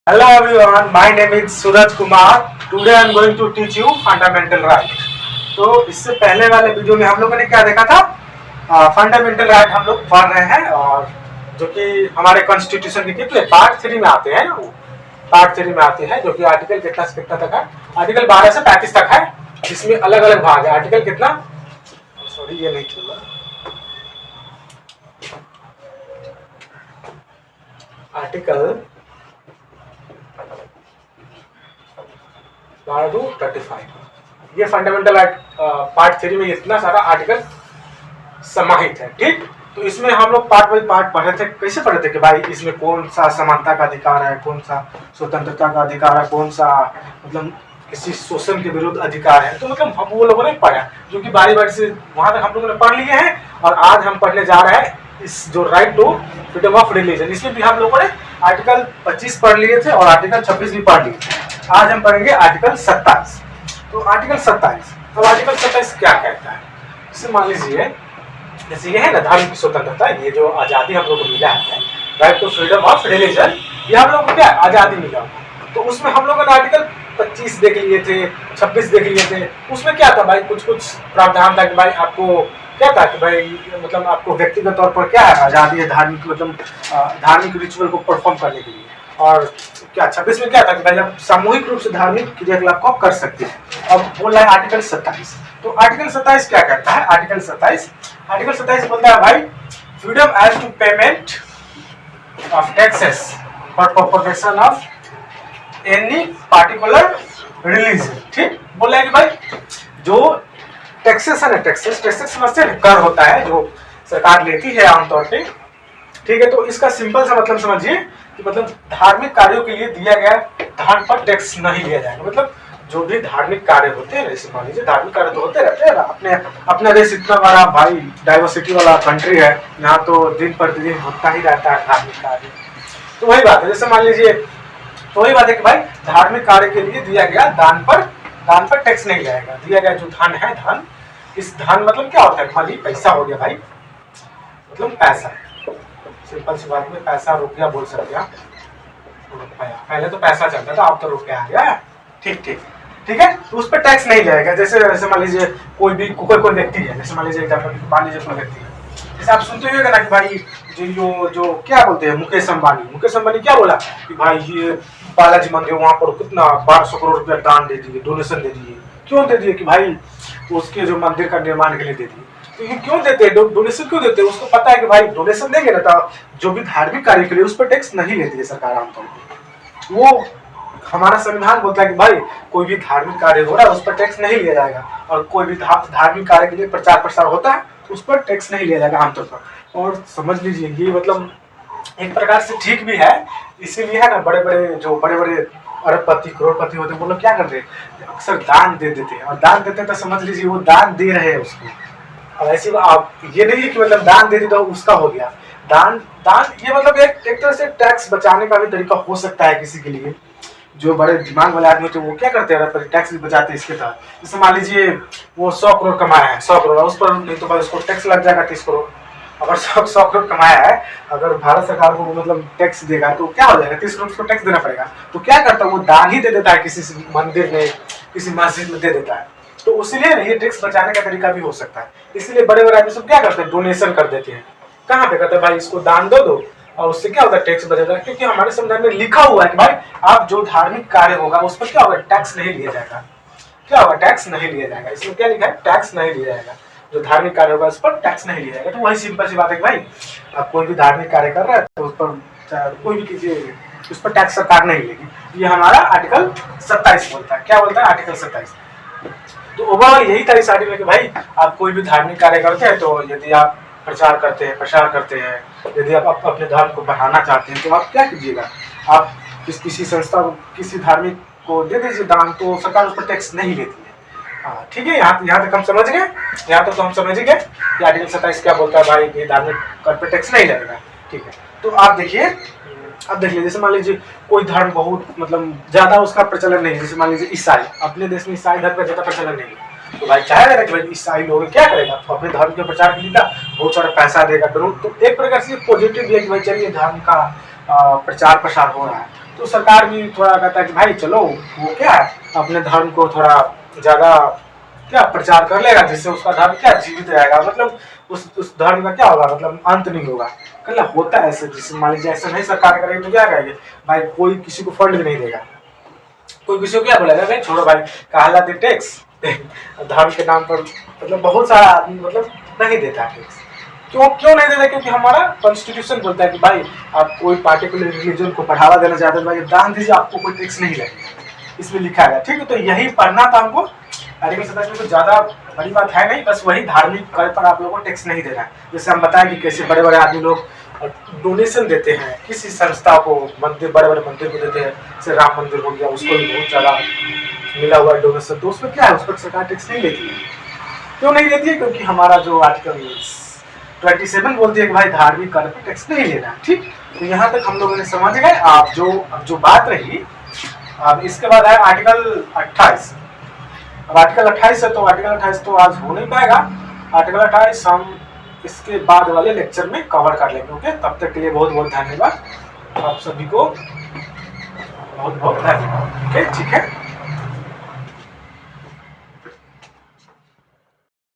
Hello everyone, my name is Suraj Kumar. Today I am going to teach you fundamental right. तो इससे पहले वाले video में हम लोगों ने क्या देखा था? फंडामेंटल राइट हम लोग पढ़ रहे हैं और जो कि हमारे कॉन्स्टिट्यूशन के कितने पार्ट 3 में आते हैं, पार्ट 3 में आते हैं, जो कि आर्टिकल कितना से कितना तक है? आर्टिकल 12 से 35 तक है, जिसमें अलग अलग भाग है। आर्टिकल कितना? सॉरी ये नहीं चल रहा। आर्टिकल 12-35 ये फंडामेंटल राइट पार्ट 3 में इतना सारा आर्टिकल समाहित है। ठीक, तो इसमें हम लोग पार्ट बाई पार्ट पढ़े थे। कैसे पढ़े थे कि भाई इसमें कौन सा समानता का अधिकार है, कौन सा स्वतंत्रता का अधिकार है, कौन सा मतलब किसी शोषण के विरुद्ध अधिकार है। तो मतलब हम वो लोगों ने पढ़ा, जो कि बारी बारी से वहां तक हम लोगों ने पढ़ लिए हैं। और आज हम पढ़ने जा रहे हैं इस जो right to freedom of religion. इसमें भी हम लोगों ने आर्टिकल 25 पढ़ लिए थे और आर्टिकल 26 भी पढ़ लिए थे। आज हम पढ़ेंगे आर्टिकल 27। तो आर्टिकल 27, अब आर्टिकल 27 क्या कहता है? जैसे मान लीजिए, जैसे ये है ना धार्मिक स्वतंत्रता, ये जो आज़ादी हम लोग को मिला है, right to freedom of religion, ये हम लोग को क्या आज़ादी मिला। तो उसमें हम लोगों ने आर्टिकल 25 देख लिए थे, 26 देख लिए थे। उसमें क्या था भाई, कुछ कुछ प्रावधान था कि भाई आपको क्या था कि भाई मतलब आपको व्यक्तिगत तौर पर क्या है आज़ादी है, धार्मिक मतलब धार्मिक रिचुअल को परफॉर्म करने के लिए। और क्या 26 में क्या था कि भाई आप सामूहिक रूप से धार्मिक क्रियाकलाप को कर सकते हैं। अब बोल रहा है आर्टिकल 27। तो आर्टिकल 27 क्या कहता है? आर्टिकल 27 बोलता है भाई freedom as to payment of taxes for propagation of any particular religion. ठीक, बोल रहा है कि भाई जो टैक्सेस है ना, टैक्सेस समझते हैं, कर होता है जो सरकार लेती है आमतौर पे। ठीक है, तो इसका सिंपल सा मतलब समझिए कि मतलब धार्मिक कार्यों के लिए दिया गया धन पर टैक्स नहीं लिया जाएगा। मतलब जो भी धार्मिक कार्य होते हैं, जैसे मान लीजिए धार्मिक कार्य तो होते रहते हैं ना, अपना देश इतना बड़ा भाई डाइवर्सिटी वाला कंट्री है, यहाँ तो दिन प्रतिदिन होता ही रहता है धार्मिक कार्य। तो वही बात है, जैसे मान लीजिए, तो वही बात है कि भाई धार्मिक कार्य के लिए दिया गया दान पर टैक्स नहीं जाएगा। दिया गया जो धन है, धन, इस धन मतलब क्या होता है? खाली पैसा हो गया भाई, मतलब पैसा, सिंपल सी बात में पैसा रुपया बोल सकते हैं। रुपया पहले तो पैसा चलता था, अब तो रुपया आ गया। ठीक है, तो उस पर टैक्स नहीं जाएगा। जैसे मान लीजिए कोई व्यक्ति है, जैसे मान लीजिए मान लीजिए कोई व्यक्ति है, जैसे आप सुनते हुए ना कि भाई जो क्या बोलते हैं मुकेश अंबानी क्या बोला कि भाई ये बालाजी मंदिर वहां पर कितना 1200 करोड़ रुपया दान दे दिए, डोनेशन दे दिए। क्यों दे दिए? कि भाई उसके जो मंदिर का निर्माण के लिए दे दिए। तो ये क्यों देते हैं, डोनेशन क्यों देते हैं? उसको पता है कि भाई डोनेशन देंगे ना तो जो भी धार्मिक कार्य के लिए उस पर टैक्स नहीं लेती है सरकार आमतौर पर। वो हमारा संविधान बोलता है कि भाई कोई भी धार्मिक कार्य हो रहा है उस पर टैक्स नहीं लिया जाएगा, और कोई भी धार्मिक कार्य के लिए प्रचार प्रसार होता है उस पर टैक्स नहीं लिया जाएगा आमतौर पर। और समझ लीजिए ये मतलब एक प्रकार से ठीक भी है। इसीलिए है ना बड़े बड़े अरबपति करोड़पति होते हैं, वो लोग क्या करते हैं, अक्सर दान दे देते हैं। और दान देते हैं तो समझ लीजिए वो दान दे रहे हैं उसको। और ऐसी आप ये नहीं है कि मतलब दान दे दी तो उसका हो गया। दान ये मतलब एक तरह से टैक्स बचाने का भी तरीका हो सकता है किसी के लिए। जो बड़े दिमाग वाले आदमी तो वो क्या करते हैं, टैक्स भी बचाते हैं इसके तहत। जैसे मान लीजिए वो 100 करोड़ कमाया है, 100 करोड़, उस पर नहीं तो भाई उसको टैक्स लग जाएगा 30 करोड़। अगर 100 करोड़ कमाया है, अगर भारत सरकार को मतलब टैक्स देगा तो क्या हो जाएगा, 30 करोड़ को टैक्स देना पड़ेगा। तो क्या करता है वो दान ही दे देता है, किसी मंदिर में, किसी मस्जिद में दे देता है। तो उसीलिए ये टैक्स बचाने का तरीका भी हो सकता है। इसलिए बड़े आदमी सब क्या करते हैं, डोनेशन कर देते हैं। कहाँ पे कहते हैं भाई इसको दान दो और उससे क्या होता है, टैक्स बचेगा। क्योंकि हमारे संविधान में लिखा हुआ है कि भाई आप जो धार्मिक कार्य होगा उस पर क्या होगा, टैक्स नहीं लिया जाएगा। क्या होगा, टैक्स नहीं लिया जाएगा। इसमें क्या लिखा है, टैक्स नहीं लिया जाएगा। जो धार्मिक कार्य होगा उस पर टैक्स नहीं लिया जाएगा। तो वही सिंपल सी बात है कि भाई आप कोई भी धार्मिक कार्य कर रहे हैं तो उस पर कोई भी कीजिए, उस पर टैक्स सरकार नहीं लेगी। ये हमारा आर्टिकल 27 बोलता है। क्या बोलता है आर्टिकल 27? तो ओवरऑल यही था इस आर्टिकल में कि भाई आप कोई भी धार्मिक कार्य करते हैं तो यदि आप प्रसार करते हैं, यदि आप अपने धर्म को बढ़ाना चाहते हैं तो आप क्या कीजिएगा, आप किसी संस्था को, किसी धार्मिक को दे दीजिए दान, तो सरकार उस पर टैक्स नहीं लेती है। हाँ ठीक है, यहाँ तक हम समझ गए। यहाँ तक तो हम समझ गए कि आर्टिकल 27 क्या बोलता है भाई कि धार्मिक कर पर टैक्स नहीं लगेगा। ठीक है, तो आप देखिए, अब देख लीजिए, जैसे मान लीजिए कोई धर्म बहुत मतलब ज्यादा उसका प्रचलन नहीं है, जैसे मान लीजिए ईसाई, अपने देश में ईसाई धर्म का ज्यादा प्रचलन नहीं है। तो भाई चाहेगा कि भाई ईसाई लोग क्या करेगा, तो अपने धर्म के प्रचार के लिए बहुत सारा पैसा देगा। तो एक प्रकार से पॉजिटिव है कि भाई चलिए धर्म का प्रचार प्रसार हो रहा है। तो सरकार भी थोड़ा कहता है कि भाई चलो वो क्या है अपने धर्म को थोड़ा ज़्यादा क्या प्रचार कर लेगा, जिससे उसका धर्म क्या जीवित रहेगा, मतलब उस धर्म का क्या होगा, मतलब अंत नहीं होगा। कल होता है ऐसे, जिससे मान लीजिए ऐसा नहीं सरकार करेगी तो क्या करेगी भाई, कोई किसी को फंड भी नहीं देगा, कोई किसी को क्या बोलेगा भाई छोड़ो भाई कहला दे टैक्स धर्म के नाम पर, मतलब बहुत सारा आदमी मतलब नहीं देता टैक्स। क्यों नहीं देता, क्योंकि हमारा कॉन्स्टिट्यूशन बोलता है कि भाई आप कोई पार्टिकुलर रिलीजन को बढ़ावा देना चाहते हैं भाई दान दीजिए, आपको कोई टैक्स नहीं लगेगा, इसमें लिखा है। ठीक है, तो यही पढ़ना था हमको। आर्टिकल 27 में कुछ ज्यादा बड़ी बात है नहीं, बस वही धार्मिक कर पर आप लोगों को टैक्स नहीं देना है। जैसे हम बताएं कि कैसे बड़े बड़े आदमी लोग डोनेशन देते हैं किसी संस्था को, मंदिर बड़े बड़े मंदिर को देते हैं, जैसे राम मंदिर हो गया, उसको भी बहुत ज्यादा मिला हुआ डोनेशन, तो उसमें क्या है, उस पर सरकार टैक्स नहीं लेती है। क्यों नहीं लेती है, क्योंकि हमारा जो आर्टिकल 27 बोलती है कि भाई धार्मिक कार्य पर टैक्स नहीं लेना। ठीक, तो यहाँ तक हम लोगों ने समझ गए। आप जो बात रही, अब इसके बाद है आर्टिकल 28। अब आर्टिकल 28 है, तो आर्टिकल 28 तो आज हो नहीं पाएगा। आर्टिकल 28 हम इसके बाद वाले लेक्चर में कवर कर लेंगे। ओके, तब तक के लिए बहुत बहुत धन्यवाद, आप सभी को बहुत बहुत धन्यवाद। ओके, ठीक है।